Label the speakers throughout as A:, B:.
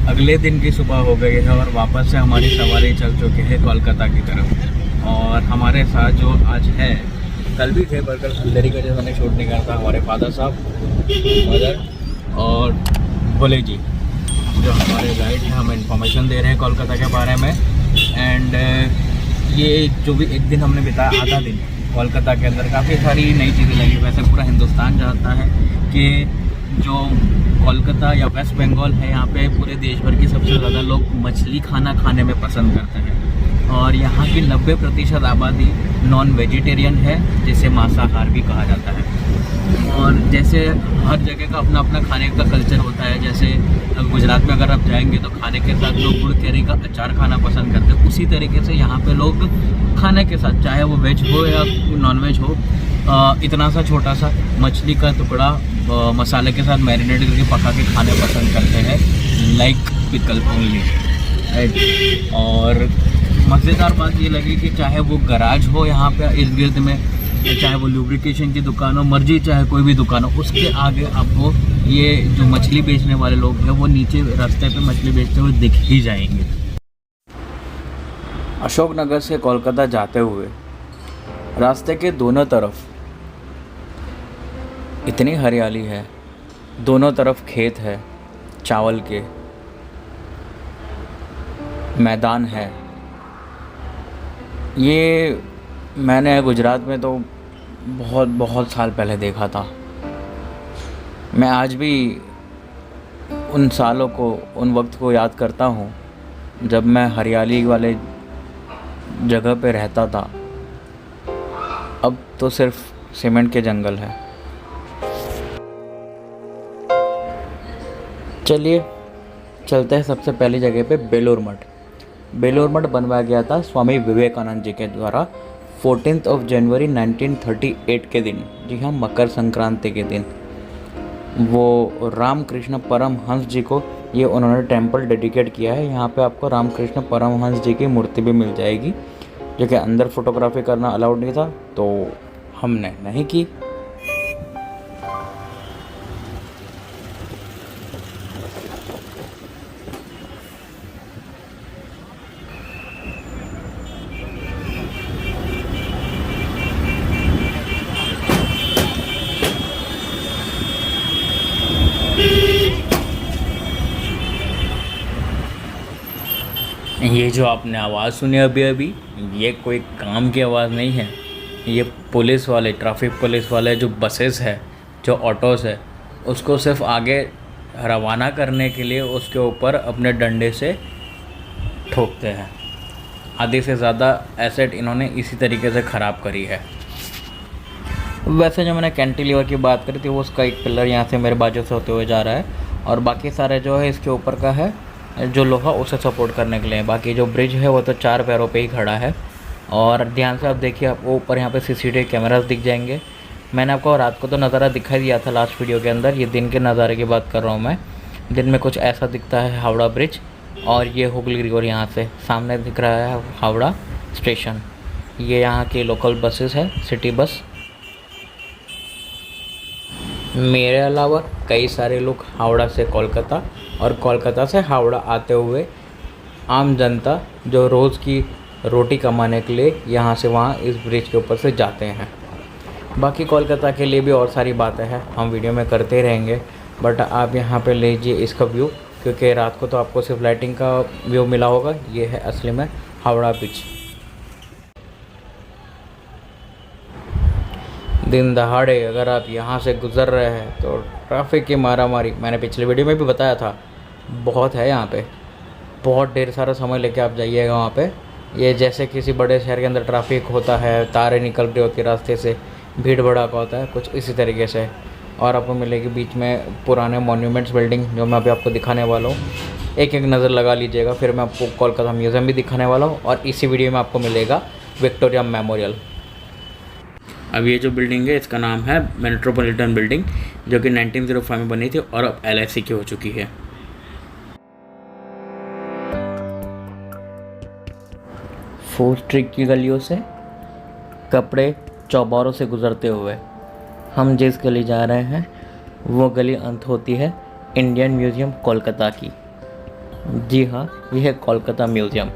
A: अगले दिन की सुबह हो गई है और वापस से हमारी सवारी चल चुकी है कोलकाता की तरफ। और हमारे साथ जो आज है, कल भी थे पर कल अंधेरी का जैसा मैंने शूट नहीं करता, हमारे फादर साहब, मदर और भोले जी जो हमारे गाइड हैं, हमें इन्फॉर्मेशन दे रहे हैं कोलकाता के बारे में। एंड ये जो भी एक दिन हमने बिताया, आधा दिन कोलकाता के अंदर, काफ़ी सारी नई चीज़ें लगी। वैसे पूरा हिंदुस्तान जानता है कि जो कोलकाता या वेस्ट बंगाल है, यहाँ पे पूरे देश भर की सबसे ज़्यादा लोग मछली खाना खाने में पसंद करते हैं। और यहाँ की 90% आबादी नॉन वेजिटेरियन है, जिसे मांसाहार भी कहा जाता है। और जैसे हर जगह का अपना अपना खाने का कल्चर होता है, जैसे गुजरात में अगर आप जाएंगे तो खाने के साथ लोग गुड़ कैरी का अचार खाना पसंद करते हैं, उसी तरीके से यहाँ पे लोग खाने के साथ, चाहे वो वेज हो या नॉन वेज हो, इतना सा छोटा सा मछली का टुकड़ा मसाले के साथ मैरिनेट करके पका के खाने पसंद करते हैं, लाइक पिकल ओनली, राइट। और मज़ेदार बात ये लगी कि चाहे वो गराज हो यहाँ पे इर्द गिर्द में, चाहे वो लुब्रिकेशन की दुकान हो, मर्जी चाहे कोई भी दुकान हो, उसके आगे आपको ये जो मछली बेचने वाले लोग हैं वो नीचे रास्ते पे मछली बेचते हुए दिख ही जाएंगे। अशोकनगर से कोलकाता जाते हुए रास्ते के दोनों तरफ इतनी हरियाली है, दोनों तरफ खेत है, चावल के मैदान है। ये मैंने गुजरात में तो बहुत बहुत साल पहले देखा था। मैं आज भी उन सालों को, उन वक्त को याद करता हूँ जब मैं हरियाली वाले जगह पे रहता था। अब तो सिर्फ सीमेंट के जंगल है। चलिए चलते हैं सबसे पहली जगह पे, बेलूर मठ। बेलूर मठ बनवाया गया था स्वामी विवेकानंद जी के द्वारा 14 जनवरी 1938 के दिन, जी हाँ, मकर संक्रांति के दिन। वो रामकृष्ण परमहंस जी को ये उन्होंने टेंपल डेडिकेट किया है। यहाँ पे आपको रामकृष्ण परमहंस जी की मूर्ति भी मिल जाएगी, जो कि अंदर फोटोग्राफी करना अलाउड नहीं था, तो हमने नहीं की। ये जो आपने आवाज़ सुनी अभी अभी, ये कोई काम की आवाज़ नहीं है। ये पुलिस वाले, ट्रैफिक पुलिस वाले जो बसेस है, जो ऑटोज़ है, उसको सिर्फ आगे रवाना करने के लिए उसके ऊपर अपने डंडे से ठोकते हैं। आधे से ज़्यादा एसेट इन्होंने इसी तरीके से ख़राब करी है। वैसे जो मैंने कैंटिलीवर की बात करी थी, वो उसका एक पिलर यहाँ से मेरे बाजू से होते हुए जा रहा है, और बाकी सारे जो है इसके ऊपर का है जो लोहा, उसे सपोर्ट करने के लिए। बाकी जो ब्रिज है वो तो 4 पैरों पे ही खड़ा है। और ध्यान से आप देखिए, आपको ऊपर यहाँ पे सीसीटीवी कैमरास दिख जाएंगे। मैंने आपको रात को तो नज़ारा दिखाई दिया था लास्ट वीडियो के अंदर, ये दिन के नज़ारे की बात कर रहा हूँ मैं। दिन में कुछ ऐसा दिखता है हावड़ा ब्रिज, और ये हुगली रिवर यहाँ से सामने दिख रहा है हावड़ा स्टेशन। ये यहाँ की लोकल बसेस है, सिटी बस। मेरे अलावा कई सारे लोग हावड़ा से कोलकाता और कोलकाता से हावड़ा आते हुए, आम जनता जो रोज़ की रोटी कमाने के लिए यहाँ से वहाँ इस ब्रिज के ऊपर से जाते हैं। बाकी कोलकाता के लिए भी और सारी बातें हैं, हम वीडियो में करते रहेंगे, बट आप यहाँ पे लीजिए इसका व्यू, क्योंकि रात को तो आपको सिर्फ लाइटिंग का व्यू मिला होगा। ये है असली में हावड़ा ब्रिज। दिन दहाड़े अगर आप यहाँ से गुज़र रहे हैं तो ट्रैफिक की मारामारी, मैंने पिछले वीडियो में भी बताया था, बहुत है यहाँ पे। बहुत ढेर सारा समय लेके आप जाइएगा वहाँ पे। ये जैसे किसी बड़े शहर के अंदर ट्रैफिक होता है, तारें निकल रही होती है रास्ते से, भीड़ भड़ाका होता है, कुछ इसी तरीके से। और आपको मिलेगी बीच में पुराने मॉन्यूमेंट्स बिल्डिंग, जो मैं अभी आपको दिखाने वाला हूँ। एक एक नज़र लगा लीजिएगा। फिर मैं आपको कोलकाता म्यूज़ियम भी दिखाने वाला हूँ, और इसी वीडियो में आपको मिलेगा विक्टोरिया मेमोरियल। अब ये जो बिल्डिंग है इसका नाम है मेट्रोपॉलिटन बिल्डिंग, जो कि 1905 में बनी थी और अब LIC की हो चुकी है। फोर्थ स्ट्रीट की गलियों से, कपड़े चौबारों से गुजरते हुए हम जिस गली जा रहे हैं वो गली अंत होती है इंडियन म्यूज़ियम कोलकाता की। जी हाँ, यह है कोलकाता म्यूज़ियम।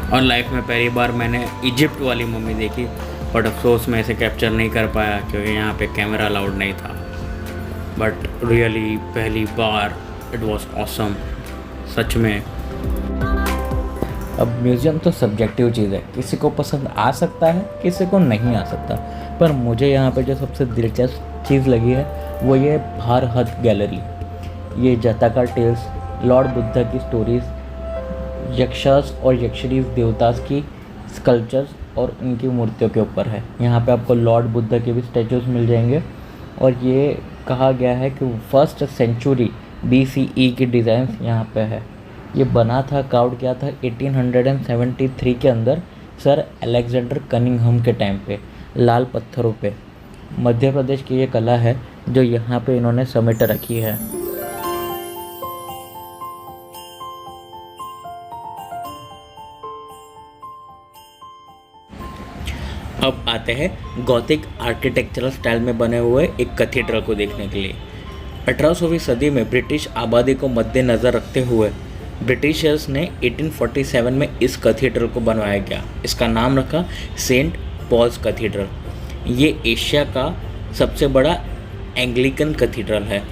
A: और लाइफ में पहली बार मैंने इजिप्ट वाली मम्मी देखी, बट अफसोस मैं इसे कैप्चर नहीं कर पाया क्योंकि यहाँ पे कैमरा अलाउड नहीं था। बट रियली पहली बार इट वॉज ऑसम, सच में। अब म्यूज़ियम तो सब्जेक्टिव चीज़ है, किसी को पसंद आ सकता है, किसी को नहीं आ सकता। पर मुझे यहाँ पे जो सबसे दिलचस्प चीज़ लगी है वो ये भारहत गैलरी। ये जातका टेल्स, लॉर्ड बुद्धा की स्टोरीज़, यक्षास और यक्षरीज देवतास की स्कल्पचर्स और उनकी मूर्तियों के ऊपर है। यहाँ पे आपको लॉर्ड बुद्धा के भी स्टैचूज़ मिल जाएंगे। और ये कहा गया है कि 1st सेंचुरी BCE की डिज़ाइन यहाँ पे है। ये बना था, कार्व किया था 1873 के अंदर सर अलेक्जेंडर कनिंघम के टाइम पे, लाल पत्थरों पे। मध्य प्रदेश की ये कला है जो यहाँ पे इन्होंने समेट रखी है। अब आते हैं गॉथिक आर्किटेक्चरल स्टाइल में बने हुए एक कैथेड्रल को देखने के लिए। 18वीं सदी में ब्रिटिश आबादी को मद्देनज़र रखते हुए ब्रिटिशर्स ने 1847 में इस कैथेड्रल को बनवाया गया। इसका नाम रखा सेंट पॉल्स कैथेड्रल। ये एशिया का सबसे बड़ा एंग्लिकन कैथेड्रल है।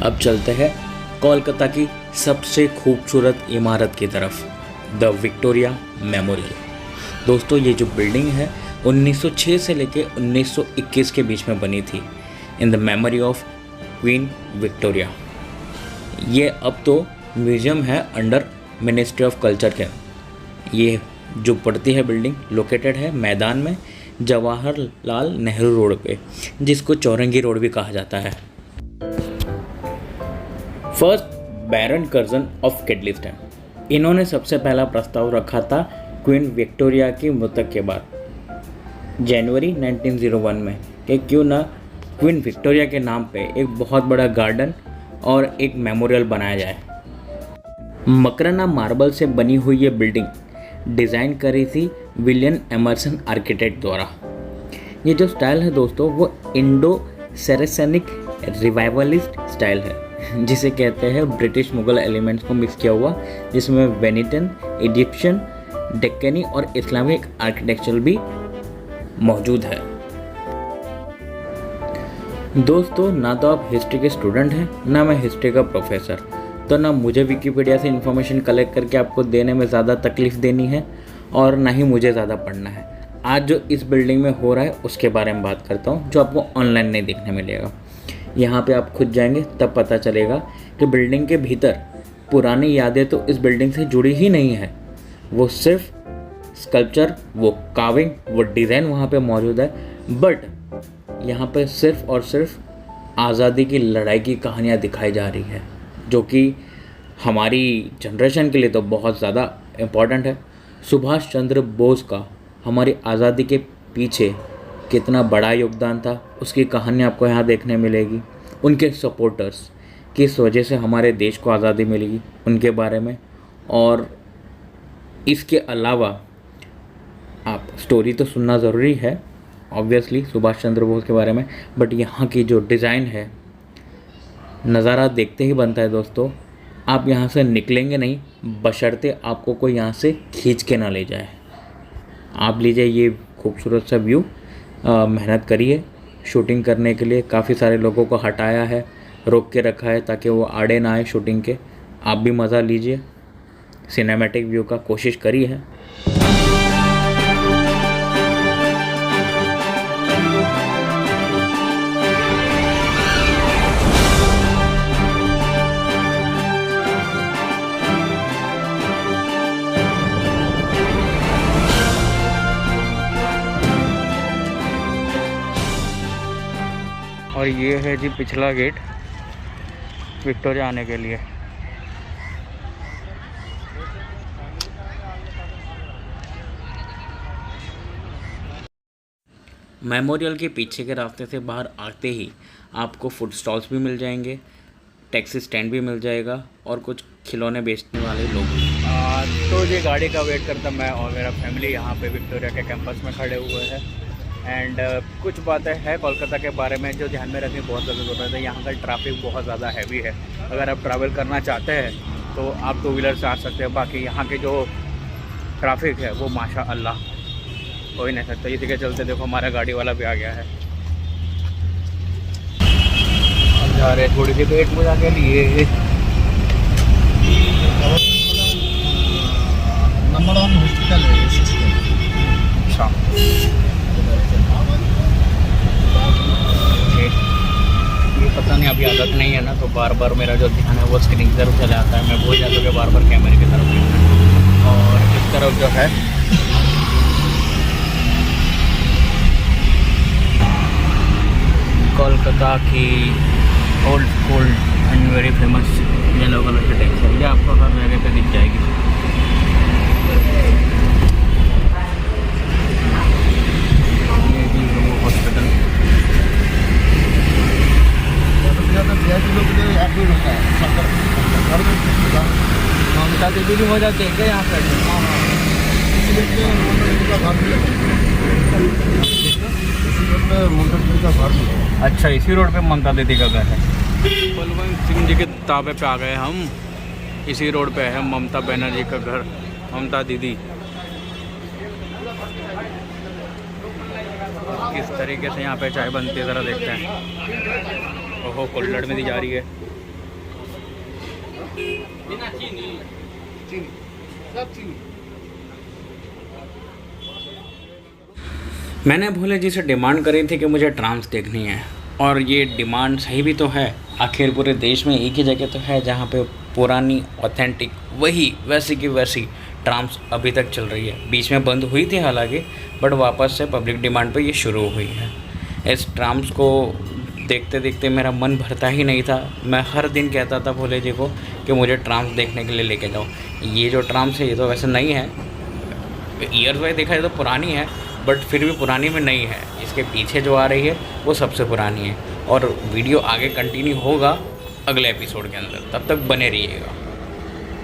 A: अब चलते हैं कोलकाता की सबसे खूबसूरत इमारत की तरफ, द विक्टोरिया मेमोरियल। दोस्तों, ये जो बिल्डिंग है 1906 से लेके 1921 के बीच में बनी थी, in the memory of queen Victoria. ये अब तो म्यूज़ियम है अंडर मिनिस्ट्री ऑफ कल्चर के। ये जो पड़ती है बिल्डिंग लोकेटेड है मैदान में, जवाहरलाल नेहरू रोड पे, जिसको चौरंगी रोड भी कहा जाता है। फर्स्ट बैरन कर्जन ऑफ केडलिस्टन, इन्होंने सबसे पहला प्रस्ताव रखा था क्वीन विक्टोरिया की मृत्यु के बाद जनवरी 1901 में कि क्यों ना क्वीन विक्टोरिया के नाम पे एक बहुत बड़ा गार्डन और एक मेमोरियल बनाया जाए। मकराना मार्बल से बनी हुई ये बिल्डिंग डिज़ाइन करी थी विलियम एमर्सन आर्किटेक्ट द्वारा। ये जो स्टाइल है दोस्तों वो इंडो सेरेसेनिक रिवाइवलिस्ट स्टाइल है, जिसे कहते हैं ब्रिटिश मुगल एलिमेंट्स को मिक्स किया हुआ, जिसमें वेनेटियन, इजिप्शियन, डेक्कनी और इस्लामिक आर्किटेक्चर भी मौजूद है। दोस्तों, ना तो आप हिस्ट्री के स्टूडेंट हैं, ना मैं हिस्ट्री का प्रोफेसर, तो ना मुझे विकिपीडिया से इन्फॉर्मेशन कलेक्ट करके आपको देने में ज़्यादा तकलीफ़ देनी है और ना ही मुझे ज़्यादा पढ़ना है। आज जो इस बिल्डिंग में हो रहा है उसके बारे में बात करता हूँ, जो आपको ऑनलाइन नहीं देखने मिलेगा। यहाँ पे आप खुद जाएंगे तब पता चलेगा कि बिल्डिंग के भीतर पुरानी यादें तो इस बिल्डिंग से जुड़ी ही नहीं है। वो सिर्फ स्कल्पचर, वो कार्विंग, वो डिज़ाइन वहाँ पे मौजूद है, बट यहाँ पे सिर्फ और सिर्फ आज़ादी की लड़ाई की कहानियाँ दिखाई जा रही है, जो कि हमारी जनरेशन के लिए तो बहुत ज़्यादा इम्पॉर्टेंट है। सुभाष चंद्र बोस का हमारी आज़ादी के पीछे कितना बड़ा योगदान था, उसकी कहानी आपको यहाँ देखने मिलेगी। उनके सपोर्टर्स किस वजह से हमारे देश को आज़ादी मिलेगी उनके बारे में। और इसके अलावा आप स्टोरी तो सुनना ज़रूरी है ऑब्वियसली सुभाष चंद्र बोस के बारे में, बट यहाँ की जो डिज़ाइन है, नज़ारा देखते ही बनता है दोस्तों। आप यहाँ से निकलेंगे नहीं बशर्ते आपको कोई यहाँ से खींच के ना ले जाए। आप लीजिए ये खूबसूरत सा व्यू। मेहनत करिए शूटिंग करने के लिए, काफ़ी सारे लोगों को हटाया है, रोक के रखा है ताकि वो आड़े ना आए शूटिंग के। आप भी मज़ा लीजिए, सिनेमैटिक व्यू का कोशिश करिए। और ये है जी पिछला गेट विक्टोरिया आने के लिए। मेमोरियल के पीछे के रास्ते से बाहर आते ही आपको फूड स्टॉल्स भी मिल जाएंगे, टैक्सी स्टैंड भी मिल जाएगा और कुछ खिलौने बेचने वाले लोग। तो ये गाड़ी का वेट करता मैं और मेरा फैमिली यहाँ पे विक्टोरिया के कैंपस में खड़े हुए हैं। एंड कुछ बातें हैं कोलकाता के बारे में जो ध्यान में रखनी बहुत ज़्यादा ज़रूरत है। यहाँ का ट्रैफिक बहुत ज़्यादा हैवी है। अगर आप ट्रैवल करना चाहते हैं तो आप टू व्हीलर से आ सकते हैं। बाकी यहाँ के जो ट्रैफिक है वो माशा अल्लाह हो ही नहीं सकता। इसी के चलते देखो हमारा गाड़ी वाला भी आ गया है। अब जा रहे थोड़ी सी वेट पूजा के लिए।
B: नंबर 1 हॉस्पिटल है।
A: अच्छा, ये पता नहीं अभी आदत नहीं है ना, तो बार बार मेरा जो ध्यान है वो स्क्रीन की तरफ चला आता है। मैं भूल जाता हूँ कि बार बार कैमरे की तरफ देखना है। और इस तरफ जो है कोलकाता की old school and very famous yellow colour की टैक्सी है। ये आपको हर जगह पे दिख जाएगी। ये भी वो हॉस्पिटल ममता दीदी भी हो जाते हैं क्या यहाँ पर? अच्छा, इसी रोड पे ममता दीदी का घर है। बलवंत सिंह जी के ताबे पे आ गए हम। इसी रोड पे है ममता बनर्जी का घर, ममता दीदी। किस तरीके से यहाँ पे चाय बनती है ज़रा देखते हैं। ओहो, कुल्हड़ में दी जा रही है। मैंने भोले जी से डिमांड करी थी कि मुझे ट्राम्स देखनी है, और ये डिमांड सही भी तो है। आखिर पूरे देश में एक ही जगह तो है जहाँ पे पुरानी ऑथेंटिक वही वैसी की वैसी ट्राम्स अभी तक चल रही है। बीच में बंद हुई थी हालांकि, बट वापस से पब्लिक डिमांड पे ये शुरू हुई है। इस ट्राम्स को देखते देखते मेरा मन भरता ही नहीं था। मैं हर दिन कहता था भोले जी को कि मुझे ट्राम्स देखने के लिए लेके जाओ। ये जो ट्राम्स है ये तो वैसे नहीं है, ईयर्स वाइज देखा जाए तो पुरानी है, बट फिर भी पुरानी में नहीं है। इसके पीछे जो आ रही है वो सबसे पुरानी है। और वीडियो आगे कंटिन्यू होगा अगले एपिसोड के अंदर, तब तक बने रहिएगा।